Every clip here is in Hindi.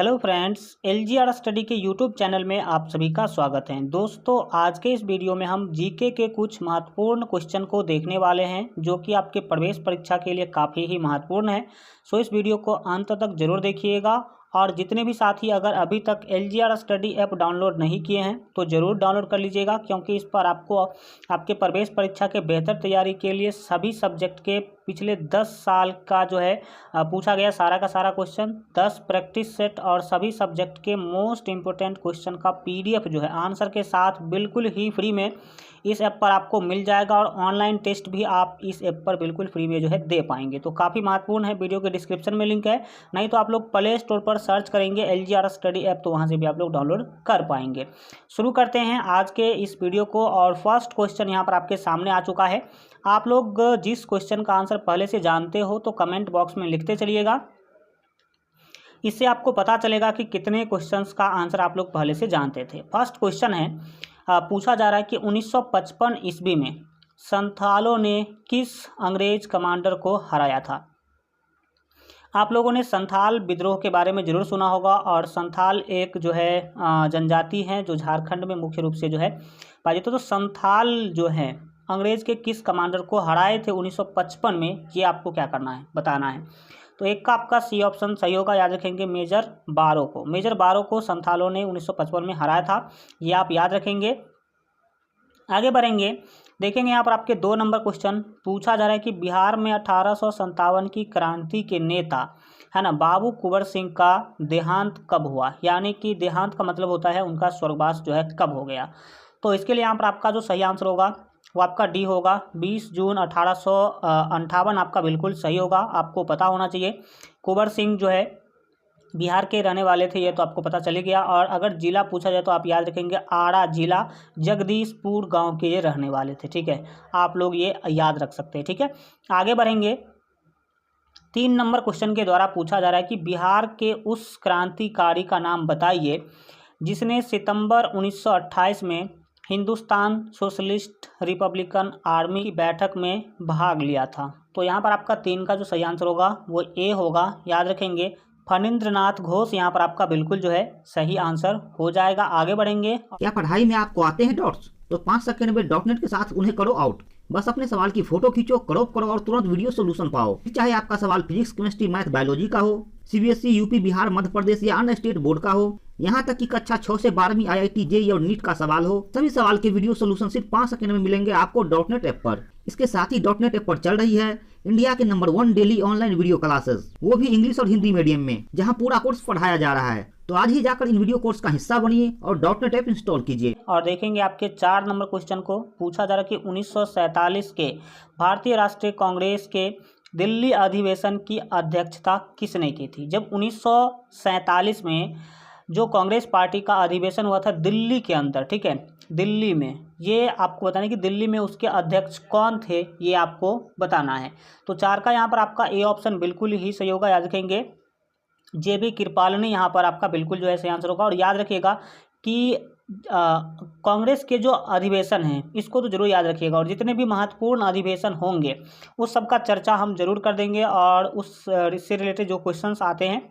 हेलो फ्रेंड्स, एलजीआर स्टडी के यूट्यूब चैनल में आप सभी का स्वागत है। दोस्तों, आज के इस वीडियो में हम जीके के कुछ महत्वपूर्ण क्वेश्चन को देखने वाले हैं जो कि आपके प्रवेश परीक्षा के लिए काफ़ी ही महत्वपूर्ण है। सो इस वीडियो को अंत तक जरूर देखिएगा और जितने भी साथी अगर अभी तक एलजीआर स्टडी ऐप डाउनलोड नहीं किए हैं तो ज़रूर डाउनलोड कर लीजिएगा, क्योंकि इस पर आपको आपके प्रवेश परीक्षा के बेहतर तैयारी के लिए सभी सब्जेक्ट के पिछले 10 साल का जो है पूछा गया सारा का सारा क्वेश्चन, 10 प्रैक्टिस सेट और सभी सब्जेक्ट के मोस्ट इम्पोर्टेंट क्वेश्चन का पीडीएफ जो है आंसर के साथ बिल्कुल ही फ्री में इस ऐप पर आपको मिल जाएगा और ऑनलाइन टेस्ट भी आप इस ऐप पर बिल्कुल फ्री में जो है दे पाएंगे। तो काफ़ी महत्वपूर्ण है। वीडियो के डिस्क्रिप्शन में लिंक है, नहीं तो आप लोग प्ले स्टोर पर सर्च करेंगे एलजीआर स्टडी ऐप, तो वहाँ से भी आप लोग डाउनलोड कर पाएंगे। शुरू करते हैं आज के इस वीडियो को और फर्स्ट क्वेश्चन यहाँ पर आपके सामने आ चुका है। आप लोग जिस क्वेश्चन का आंसर पहले से जानते हो तो कमेंट बॉक्स में लिखते चलिएगा, इससे आपको पता चलेगा कि कितने क्वेश्चंस का आंसर आप लोग पहले से जानते थे। फर्स्ट क्वेश्चन है, पूछा जा रहा है कि 1955 ईस्वी में संथालों ने किस अंग्रेज कमांडर को हराया था। आप लोगों ने संथाल विद्रोह के बारे में जरूर सुना होगा और संथाल एक जो है जनजाति है जो झारखंड में मुख्य रूप से जो है पाई जाती है। तो संथाल जो है अंग्रेज के किस कमांडर को हराए थे 1955 में, ये आपको क्या करना है, बताना है। तो एक का आपका सी ऑप्शन सही होगा, याद रखेंगे मेजर बारो को। मेजर बारो को संथालों ने 1955 में हराया था, ये आप याद रखेंगे। आगे बढ़ेंगे, देखेंगे यहाँ पर आपके 2 नंबर क्वेश्चन पूछा जा रहा है कि बिहार में 1857 की क्रांति के नेता है ना बाबू कुंवर सिंह का देहांत कब हुआ, यानी कि देहांत का मतलब होता है उनका स्वर्गवास जो है कब हो गया। तो इसके लिए यहाँ पर आपका जो सही आंसर होगा वो आपका डी होगा, 20 जून 1858 आपका बिल्कुल सही होगा। आपको पता होना चाहिए कुंवर सिंह जो है बिहार के रहने वाले थे, ये तो आपको पता चल गया। और अगर जिला पूछा जाए तो आप याद रखेंगे आरा जिला, जगदीशपुर गांव के ये रहने वाले थे। ठीक है, आप लोग ये याद रख सकते हैं। ठीक है, आगे बढ़ेंगे। 3 नंबर क्वेश्चन के द्वारा पूछा जा रहा है कि बिहार के उस क्रांतिकारी का नाम बताइए जिसने सितंबर 1928 में हिंदुस्तान सोशलिस्ट रिपब्लिकन आर्मी की बैठक में भाग लिया था। तो यहाँ पर आपका 3 का जो सही आंसर होगा वो ए होगा, याद रखेंगे फणींद्रनाथ घोष यहाँ पर आपका बिल्कुल जो है सही आंसर हो जाएगा। आगे बढ़ेंगे। क्या पढ़ाई में आपको आते हैं डॉट्स? तो 5 सेकंड में डॉटनेट के साथ उन्हें करो आउट। बस अपने सवाल की फोटो खींचो, क्रॉप करो और तुरंत वीडियो सोल्यूशन पाओ। चाहे आपका सवाल फिजिक्स, केमिस्ट्री, मैथ, बायोलॉजी का हो, सीबीएसई, यूपी, बिहार, मध्य प्रदेश या अन्य स्टेट बोर्ड का हो, यहाँ तक कि कक्षा 6 से 12वीं IIT, जेईई और नीट का सवाल हो, सभी सवाल के वीडियो सोल्यूशन सिर्फ 5 सेकंड में मिलेंगे आपको डॉटनेट ऐप पर। इसके साथ ही डॉटनेट ऐप पर चल रही है इंडिया के number 1 daily online video classes, वो भी इंग्लिश और हिंदी मीडियम में, जहाँ पूरा कोर्स पढ़ाया जा रहा है। तो आज ही जाकर इन वीडियो कोर्स का हिस्सा बनिए और डॉटनेट ऐप इंस्टॉल कीजिए। और देखेंगे आपके 4 नंबर क्वेश्चन को पूछा जा रहा है कि 1947 के भारतीय राष्ट्रीय कांग्रेस के दिल्ली अधिवेशन की अध्यक्षता किसने की थी। जब 1947 में जो कांग्रेस पार्टी का अधिवेशन हुआ था दिल्ली के अंदर, ठीक है, दिल्ली में, ये आपको बताना है कि दिल्ली में उसके अध्यक्ष कौन थे, ये आपको बताना है। तो 4 का यहाँ पर आपका ए ऑप्शन बिल्कुल ही सही होगा, याद रखेंगे JB कृपालनी यहाँ पर आपका बिल्कुल जो है सही आंसर होगा। और याद रखिएगा कि कांग्रेस के जो अधिवेशन हैं इसको तो जरूर याद रखिएगा, और जितने भी महत्वपूर्ण अधिवेशन होंगे उस सब का चर्चा हम जरूर कर देंगे और उससे रिलेटेड जो क्वेश्चंस आते हैं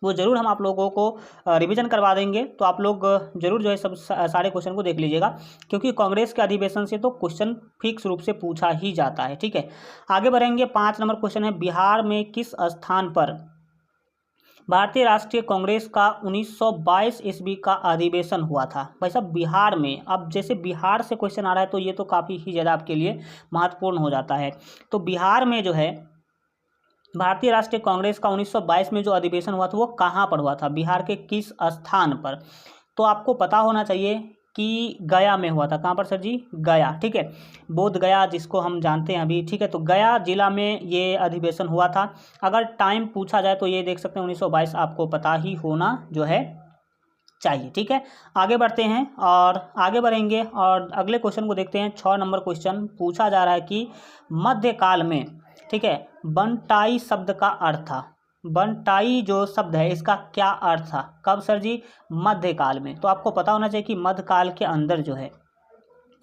वो ज़रूर हम आप लोगों को रिवीजन करवा देंगे। तो आप लोग जरूर जो है सब सारे क्वेश्चन को देख लीजिएगा, क्योंकि कांग्रेस के अधिवेशन से तो क्वेश्चन फिक्स रूप से पूछा ही जाता है। ठीक है, आगे बढ़ेंगे। 5 नंबर क्वेश्चन है, बिहार में किस स्थान पर भारतीय राष्ट्रीय कांग्रेस का 1922 ईस्वी का अधिवेशन हुआ था। भाई साहब बिहार में, अब जैसे बिहार से क्वेश्चन आ रहा है तो ये तो काफ़ी ही ज़्यादा आपके लिए महत्वपूर्ण हो जाता है। तो बिहार में जो है भारतीय राष्ट्रीय कांग्रेस का 1922 में जो अधिवेशन हुआ था वो कहाँ पर हुआ था, बिहार के किस स्थान पर। तो आपको पता होना चाहिए कि गया में हुआ था। कहाँ पर सर जी? गया। ठीक है, बोध गया जिसको हम जानते हैं अभी। ठीक है, तो गया जिला में ये अधिवेशन हुआ था। अगर टाइम पूछा जाए तो ये देख सकते हैं 1922 आपको पता ही होना जो है चाहिए। ठीक है, आगे बढ़ते हैं और आगे बढ़ेंगे और अगले क्वेश्चन को देखते हैं। 6 नंबर क्वेश्चन पूछा जा रहा है कि मध्यकाल में, ठीक है, बनटाई शब्द का अर्थ था। बनटाई जो शब्द है इसका क्या अर्थ था, कब सर जी? मध्यकाल में। तो आपको पता होना चाहिए कि मध्यकाल के अंदर जो है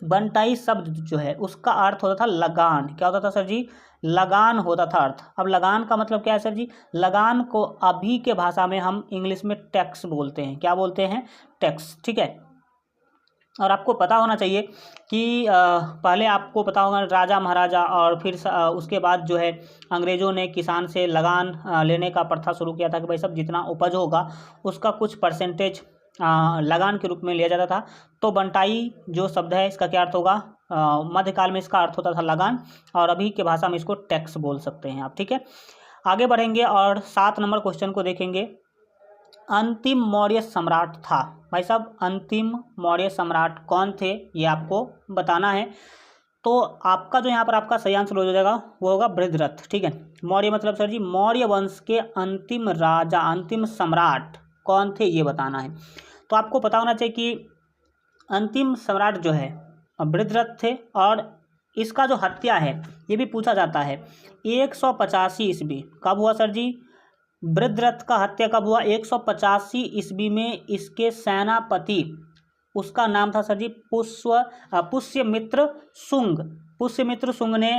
बनटाई शब्द जो है उसका अर्थ होता था लगान। क्या होता था सर जी? लगान होता था अर्थ। अब लगान का मतलब क्या है सर जी? लगान को अभी के भाषा में हम इंग्लिश में टैक्स बोलते हैं। क्या बोलते हैं? टैक्स। ठीक है। और आपको पता होना चाहिए कि पहले आपको पता होगा राजा महाराजा और फिर उसके बाद जो है अंग्रेज़ों ने किसान से लगान लेने का प्रथा शुरू किया था कि भाई सब जितना उपज होगा उसका कुछ परसेंटेज लगान के रूप में लिया जाता था। तो बनटाई जो शब्द है इसका क्या अर्थ होगा? मध्यकाल में इसका अर्थ होता था लगान और अभी के भाषा में इसको टैक्स बोल सकते हैं आप। ठीक है। आगे बढ़ेंगे और 7 नंबर क्वेश्चन को देखेंगे। अंतिम मौर्य सम्राट था। भाई साहब अंतिम मौर्य सम्राट कौन थे ये आपको बताना है। तो आपका जो यहाँ पर आपका सही आंसर हो जाएगा वो होगा बृहद्रथ। ठीक है। मौर्य मतलब सर जी मौर्य वंश के अंतिम राजा अंतिम सम्राट कौन थे ये बताना है। तो आपको पता होना चाहिए कि अंतिम सम्राट जो है बृहद्रथ थे और इसका जो हत्या है ये भी पूछा जाता है 185 ईस्वी कब हुआ सर जी? बृहद्रथ का हत्या कब हुआ? 185 ईस्वी में। इसके सेनापति उसका नाम था सर जी पुष्यमित्र शुंग। पुष्यमित्र शुंग ने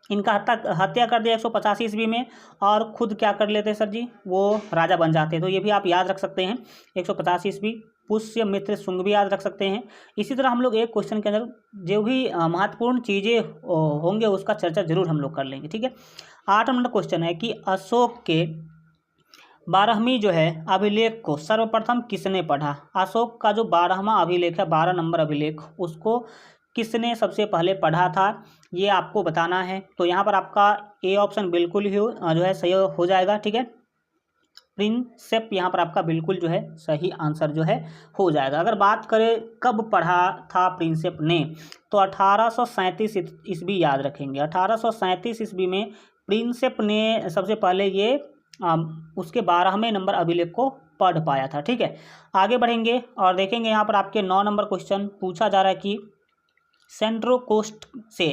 इनका हत्या कर दिया 185 ईस्वी में और खुद क्या कर लेते सर जी? वो राजा बन जाते। तो ये भी आप याद रख सकते हैं 185 ईस्वी पुष्यमित्र शुंग भी याद रख सकते हैं। इसी तरह हम लोग एक क्वेश्चन के अंदर जो भी महत्वपूर्ण चीज़ें होंगे उसका चर्चा जरूर हम लोग कर लेंगे। ठीक है। 8 नंबर क्वेश्चन है कि अशोक के 12वीं जो है अभिलेख को सर्वप्रथम किसने पढ़ा? अशोक का जो 12वां अभिलेख है 12 नंबर अभिलेख उसको किसने सबसे पहले पढ़ा था ये आपको बताना है। तो यहाँ पर आपका ए ऑप्शन बिल्कुल ही जो है सही हो जाएगा। ठीक है। प्रिंसेप यहाँ पर आपका बिल्कुल जो है सही आंसर जो है हो जाएगा। अगर बात करें कब पढ़ा था प्रिंसेप ने तो 1837 ईस्वी याद रखेंगे। 1837 ईस्वी में प्रिंसेप ने सबसे पहले ये उसके 12वें नंबर अभिलेख को पढ़ पाया था। ठीक है। आगे बढ़ेंगे और देखेंगे यहाँ पर आपके 9 नंबर क्वेश्चन पूछा जा रहा है कि सेंड्रो कोस्ट से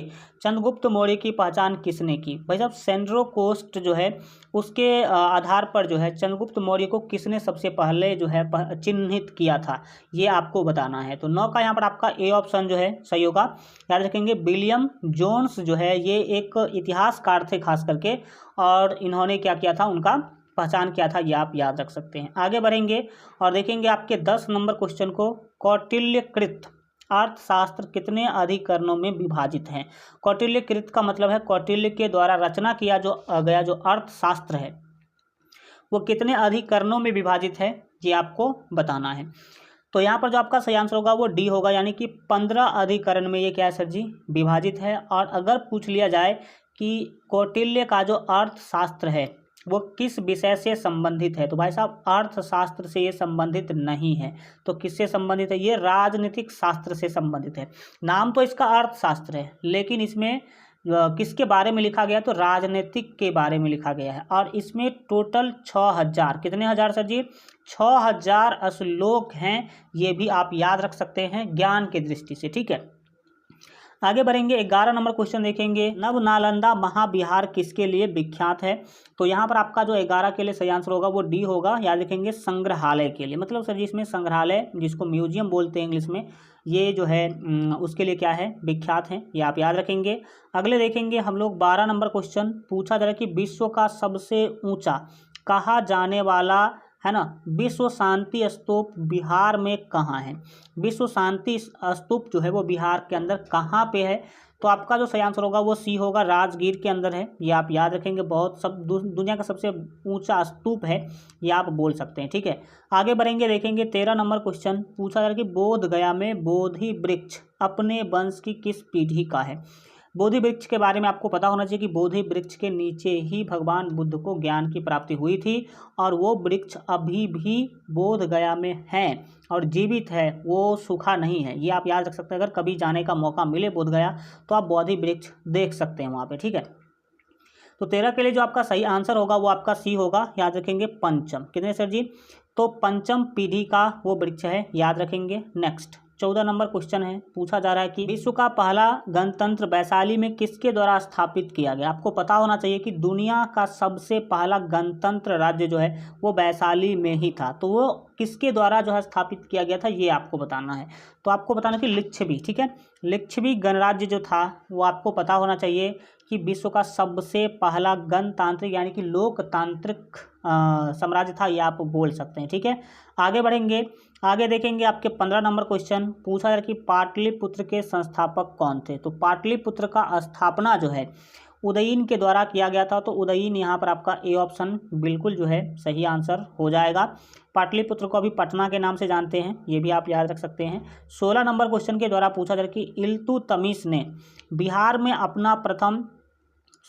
चंद्रगुप्त मौर्य की पहचान किसने की? भाई साहब सेंड्रो कोस्ट जो है उसके आधार पर जो है चंद्रगुप्त मौर्य को किसने सबसे पहले जो है चिन्हित किया था ये आपको बताना है। तो 9 का यहाँ पर आपका ए ऑप्शन जो है सही होगा। याद रखेंगे विलियम जोन्स जो है ये एक इतिहासकार थे खास करके और इन्होंने क्या किया था उनका पहचान किया था ये आप याद रख सकते हैं। आगे बढ़ेंगे और देखेंगे आपके 10 नंबर क्वेश्चन को कौटिल्यकृत अर्थशास्त्र कितने अधिकरणों में विभाजित हैं? कौटिल्यकृत का मतलब है कौटिल्य के द्वारा रचना किया जो गया जो अर्थशास्त्र है वो कितने अधिकरणों में विभाजित है ये आपको बताना है। तो यहाँ पर जो आपका सही आंसर होगा वो डी होगा यानी कि 15 अधिकरण में ये क्या है सर जी विभाजित है। और अगर पूछ लिया जाए कि कौटिल्य का जो अर्थशास्त्र है वो किस विषय से संबंधित है तो भाई साहब अर्थशास्त्र से ये संबंधित नहीं है। तो किससे संबंधित है? ये राजनीतिक शास्त्र से संबंधित है। नाम तो इसका अर्थशास्त्र है लेकिन इसमें किसके बारे में लिखा गया तो राजनीतिक के बारे में लिखा गया है। और इसमें टोटल 6000 कितने हजार सर जी 6000 श्लोक हैं। ये भी आप याद रख सकते हैं ज्ञान की दृष्टि से। ठीक है। आगे बढ़ेंगे 11 नंबर क्वेश्चन देखेंगे नव नालंदा महाविहार किसके लिए विख्यात है? तो यहाँ पर आपका जो 11 के लिए सही आंसर होगा वो डी होगा। याद रखेंगे संग्रहालय के लिए। मतलब सर जी इसमें संग्रहालय जिसको म्यूजियम बोलते हैं इंग्लिश में ये जो है उसके लिए क्या है विख्यात है ये आप याद रखेंगे। अगले देखेंगे हम लोग 12 नंबर क्वेश्चन पूछा जा रहा है कि विश्व का सबसे ऊँचा कहा जाने वाला है ना विश्व शांति स्तूप बिहार में कहाँ है? विश्व शांति स्तूप जो है वो बिहार के अंदर कहाँ पे है? तो आपका जो सही आंसर होगा वो सी होगा राजगीर के अंदर है। ये आप याद रखेंगे बहुत दुनिया का सबसे ऊंचा स्तूप है ये आप बोल सकते हैं। ठीक है। आगे बढ़ेंगे देखेंगे 13 नंबर क्वेश्चन पूछा जा रहा है कि बोध गया में बोधि वृक्ष अपने वंश की किस पीढ़ी का है? बोधि वृक्ष के बारे में आपको पता होना चाहिए कि बोधि वृक्ष के नीचे ही भगवान बुद्ध को ज्ञान की प्राप्ति हुई थी और वो वृक्ष अभी भी बोध गया में है और जीवित है वो सूखा नहीं है। ये आप याद रख सकते हैं। अगर कभी जाने का मौका मिले बोध गया तो आप बोधि वृक्ष देख सकते हैं वहाँ पे। ठीक है। तो 13 के लिए जो आपका सही आंसर होगा वो आपका सी होगा। याद रखेंगे पंचम कितने सर जी तो पंचम पीढ़ी का वो वृक्ष है याद रखेंगे। नेक्स्ट 14 नंबर क्वेश्चन है, पूछा जा रहा है कि विश्व का पहला गणतंत्र वैशाली में किसके द्वारा स्थापित किया गया। आपको पता होना चाहिए कि दुनिया का सबसे पहला गणतंत्र राज्य जो है वो वैशाली में ही था। तो वो किसके द्वारा जो है स्थापित किया गया था ये आपको बताना है। तो आपको बताना कि लिच्छवी, ठीक है, लिच्छवी गणराज्य जो था वो आपको पता होना चाहिए कि विश्व का सबसे पहला गणतांत्रिक यानी कि लोकतांत्रिक साम्राज्य था, ये आप बोल सकते हैं। ठीक है, आगे बढ़ेंगे, आगे देखेंगे आपके 15 नंबर क्वेश्चन पूछा जाए कि पाटलिपुत्र के संस्थापक कौन थे। तो पाटलिपुत्र का स्थापना जो है उदयीन के द्वारा किया गया था। तो उदयीन यहाँ पर आपका ए ऑप्शन बिल्कुल जो है सही आंसर हो जाएगा। पाटलिपुत्र को अभी पटना के नाम से जानते हैं, ये भी आप याद रख सकते हैं। 16 नंबर क्वेश्चन के द्वारा पूछा जाए कि इल्तुतमिश ने बिहार में अपना प्रथम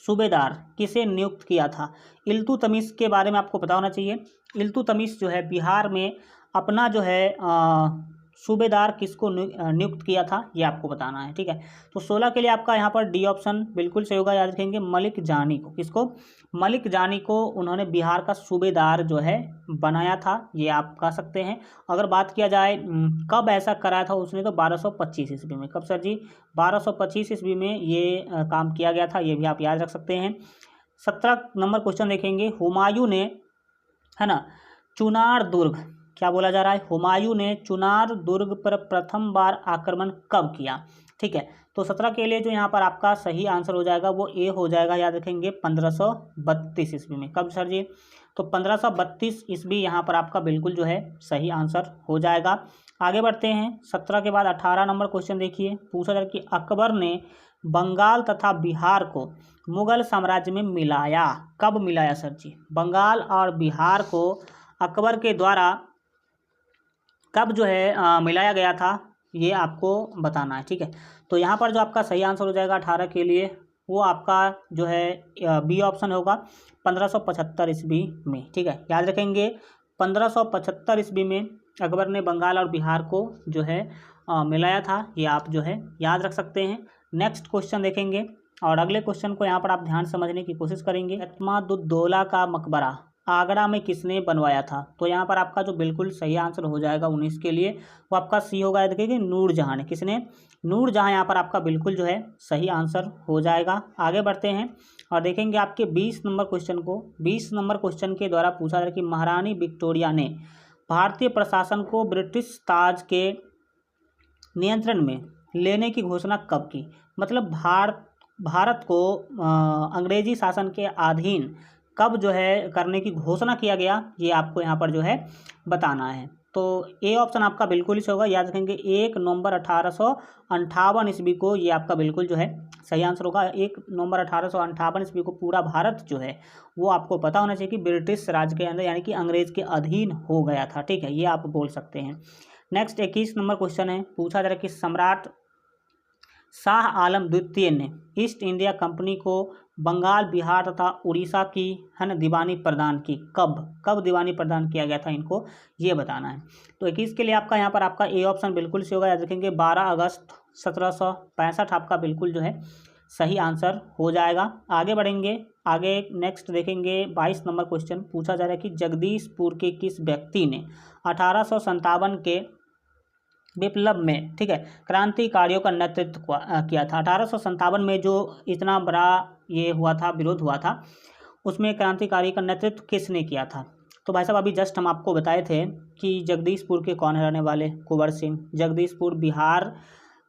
सूबेदार किसे नियुक्त किया था। इल्तुतमिश के बारे में आपको पता होना चाहिए। इल्तुतमिश जो है बिहार में अपना जो है सूबेदार किसको नियुक्त किया था ये आपको बताना है। ठीक है, तो 16 के लिए आपका यहाँ पर डी ऑप्शन बिल्कुल सही होगा, याद रखेंगे मलिक जानी को। किसको? मलिक जानी को उन्होंने बिहार का सूबेदार जो है बनाया था, ये आप कह सकते हैं। अगर बात किया जाए कब ऐसा कराया था उसने, तो 1225 ईस्वी में। कब सर जी? 1225 ईस्वी में ये काम किया गया था, ये भी आप याद रख सकते हैं। 17 नंबर क्वेश्चन देखेंगे, हुमायूं ने, है ना, चुनार दुर्ग, क्या बोला जा रहा है, हुमायूं ने चुनार दुर्ग पर प्रथम बार आक्रमण कब किया। ठीक है, तो 17 के लिए जो यहाँ पर आपका सही आंसर हो जाएगा वो ए हो जाएगा, याद रखेंगे 1532 ईस्वी में। कब सर जी? तो 1532 ईस्वी यहाँ पर आपका बिल्कुल जो है सही आंसर हो जाएगा। आगे बढ़ते हैं, 17 के बाद 18 नंबर क्वेश्चन देखिए, पूछा जाए कि अकबर ने बंगाल तथा बिहार को मुगल साम्राज्य में मिलाया, कब मिलाया सर जी? बंगाल और बिहार को अकबर के द्वारा कब जो है मिलाया गया था ये आपको बताना है। ठीक है, तो यहाँ पर जो आपका सही आंसर हो जाएगा 18 के लिए वो आपका जो है बी ऑप्शन होगा, 1575 ईस्वी में। ठीक है, याद रखेंगे 1575 ईस्वी में अकबर ने बंगाल और बिहार को जो है मिलाया था, ये आप जो है याद रख सकते हैं। नेक्स्ट क्वेश्चन देखेंगे और अगले क्वेश्चन को यहाँ पर आप ध्यान समझने की कोशिश करेंगे। एतमादुद्दौला का मकबरा आगरा में किसने बनवाया था। तो यहाँ पर आपका जो बिल्कुल सही आंसर हो जाएगा 19 के लिए वो आपका सी होगा, देखिए नूरजहाँ ने। किसने? नूरजहाँ यहाँ पर आपका बिल्कुल जो है सही आंसर हो जाएगा। आगे बढ़ते हैं और देखेंगे आपके 20 नंबर क्वेश्चन को। 20 नंबर क्वेश्चन के द्वारा पूछा जाए कि महारानी विक्टोरिया ने भारतीय प्रशासन को ब्रिटिश ताज के नियंत्रण में लेने की घोषणा कब की। मतलब भारत को अंग्रेजी शासन के अधीन कब जो है करने की घोषणा किया गया, ये आपको यहाँ पर जो है बताना है। तो ए ऑप्शन आपका बिल्कुल ही होगा, याद रखेंगे 1 नवंबर 1858 ईस्वी को, ये आपका बिल्कुल जो है सही आंसर होगा। 1 नवंबर 1858 ईस्वी को पूरा भारत जो है वो आपको पता होना चाहिए कि ब्रिटिश राज के अंदर यानी कि अंग्रेज के अधीन हो गया था। ठीक है, ये आप बोल सकते हैं। नेक्स्ट 21 नंबर क्वेश्चन है, पूछा जा रहा है कि सम्राट शाह आलम द्वितीय ने ईस्ट इंडिया कंपनी को बंगाल, बिहार तथा उड़ीसा की, है ना, दीवानी प्रदान की। कब दीवानी प्रदान किया गया था इनको, ये बताना है। तो 21 के लिए आपका यहाँ पर आपका ए ऑप्शन बिल्कुल से होगा, याद रखेंगे 12 अगस्त 1765 आपका बिल्कुल जो है सही आंसर हो जाएगा। आगे बढ़ेंगे, आगे नेक्स्ट देखेंगे 22 नंबर क्वेश्चन, पूछा जा रहा है कि जगदीशपुर के किस व्यक्ति ने 1857 के विप्लव में, ठीक है, क्रांतिकारियों का नेतृत्व किया था। 1857 में जो इतना बड़ा ये हुआ था, विरोध हुआ था, उसमें क्रांतिकारी का नेतृत्व किसने किया था। तो भाई साहब अभी जस्ट हम आपको बताए थे कि जगदीशपुर के कौन है रहने वाले, कुंवर सिंह। जगदीशपुर बिहार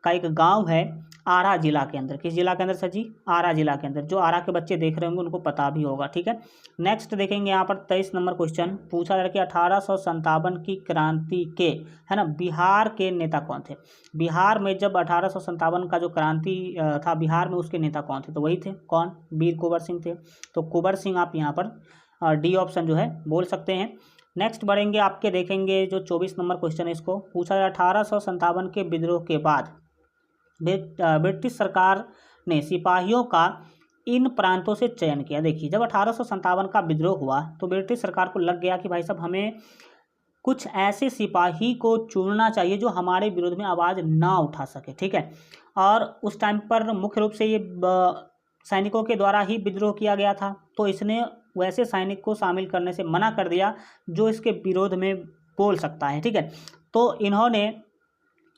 का एक गांव है आरा जिला के अंदर। किस जिला के अंदर सर जी? आरा जिला के अंदर। जो आरा के बच्चे देख रहे होंगे उनको पता भी होगा। ठीक है, नेक्स्ट देखेंगे यहाँ पर 23 नंबर क्वेश्चन, पूछा जा रहा है कि 1857 की क्रांति के, है ना, बिहार के नेता कौन थे। बिहार में जब 1857 का जो क्रांति था बिहार में, उसके नेता कौन थे। तो वही थे, कौन? वीर कुंवर सिंह थे। तो कुंवर सिंह आप यहाँ पर डी ऑप्शन जो है बोल सकते हैं। नेक्स्ट बढ़ेंगे आपके, देखेंगे जो 24 नंबर क्वेश्चन है, इसको पूछा जा रहा है 1857 के विद्रोह के बाद ब्रिटिश सरकार ने सिपाहियों का इन प्रांतों से चयन किया। देखिए जब 1857 का विद्रोह हुआ तो ब्रिटिश सरकार को लग गया कि भाई साहब हमें कुछ ऐसे सिपाही को चुनना चाहिए जो हमारे विरोध में आवाज़ ना उठा सके। ठीक है, और उस टाइम पर मुख्य रूप से ये सैनिकों के द्वारा ही विद्रोह किया गया था, तो इसने वैसे सैनिक को शामिल करने से मना कर दिया जो इसके विरोध में बोल सकता है। ठीक है, तो इन्होंने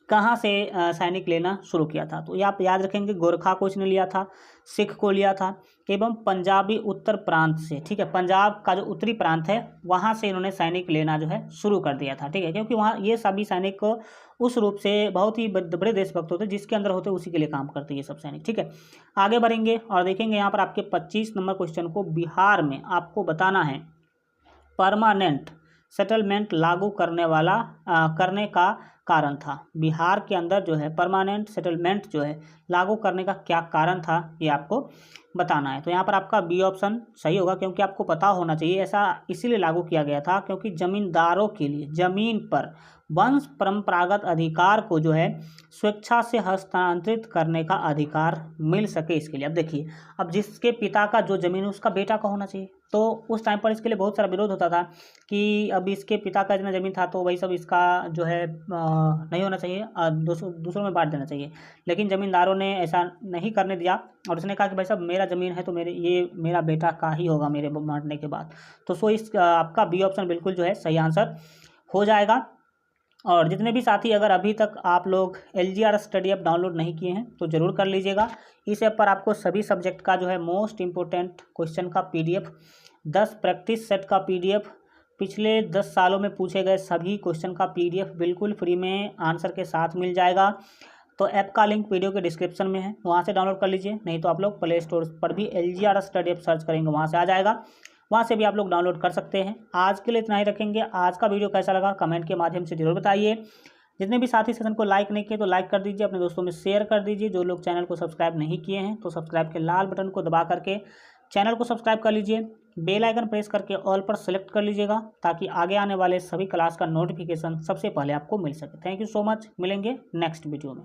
कहाँ से सैनिक लेना शुरू किया था। तो ये आप याद रखेंगे, गोरखा को इसने लिया था, सिख को लिया था, एवं पंजाबी उत्तर प्रांत से, ठीक है, पंजाब का जो उत्तरी प्रांत है वहाँ से इन्होंने सैनिक लेना जो है शुरू कर दिया था, ठीक है, क्योंकि वहाँ ये सभी सैनिक उस रूप से बहुत ही बड़े देशभक्त होते, जिसके अंदर होते उसी के लिए काम करते ये सब सैनिक, ठीक है। आगे बढ़ेंगे और देखेंगे यहाँ पर आपके 25 नंबर क्वेश्चन को, बिहार में आपको बताना है परमानेंट सेटलमेंट लागू करने का कारण था। बिहार के अंदर जो है परमानेंट सेटलमेंट जो है लागू करने का क्या कारण था, ये आपको बताना है। तो यहाँ पर आपका बी ऑप्शन सही होगा, क्योंकि आपको पता होना चाहिए ऐसा इसीलिए लागू किया गया था क्योंकि जमींदारों के लिए जमीन पर वंश परंपरागत अधिकार को जो है स्वेच्छा से हस्तांतरित करने का अधिकार मिल सके, इसके लिए। अब देखिए, अब जिसके पिता का जो जमीन है उसका बेटा का होना चाहिए, तो उस टाइम पर इसके लिए बहुत सारा विरोध होता था कि अब इसके पिता का इतना ज़मीन था तो वही सब इसका जो है नहीं होना चाहिए, दूसरों में बांट देना चाहिए। लेकिन ज़मींदारों ने ऐसा नहीं करने दिया और उसने कहा कि भाई साहब मेरा ज़मीन है तो मेरा बेटा का ही होगा मेरे बांटने के बाद। तो सो इस आपका बी ऑप्शन बिल्कुल जो है सही आंसर हो जाएगा। और जितने भी साथी अगर अभी तक आप लोग LGR स्टडी ऐप डाउनलोड नहीं किए हैं तो ज़रूर कर लीजिएगा। इस ऐप पर आपको सभी सब्जेक्ट का जो है मोस्ट इम्पोर्टेंट क्वेश्चन का PDF, 10 प्रैक्टिस सेट का PDF, पिछले 10 सालों में पूछे गए सभी क्वेश्चन का PDF बिल्कुल फ्री में आंसर के साथ मिल जाएगा। तो ऐप का लिंक वीडियो के डिस्क्रिप्शन में है, वहाँ से डाउनलोड कर लीजिए, नहीं तो आप लोग प्ले स्टोर पर भी LGR स्टडी ऐप सर्च करेंगे, वहाँ से आ जाएगा, वहाँ से भी आप लोग डाउनलोड कर सकते हैं। आज के लिए इतना ही रखेंगे। आज का वीडियो कैसा लगा कमेंट के माध्यम से जरूर बताइए। जितने भी साथी सेशन को लाइक नहीं किए तो लाइक कर दीजिए, अपने दोस्तों में शेयर कर दीजिए। जो लोग चैनल को सब्सक्राइब नहीं किए हैं तो सब्सक्राइब के लाल बटन को दबा करके चैनल को सब्सक्राइब कर लीजिए, बेल आइकन प्रेस करके ऑल पर सेलेक्ट कर लीजिएगा ताकि आगे आने वाले सभी क्लास का नोटिफिकेशन सबसे पहले आपको मिल सके। थैंक यू सो मच, मिलेंगे नेक्स्ट वीडियो में।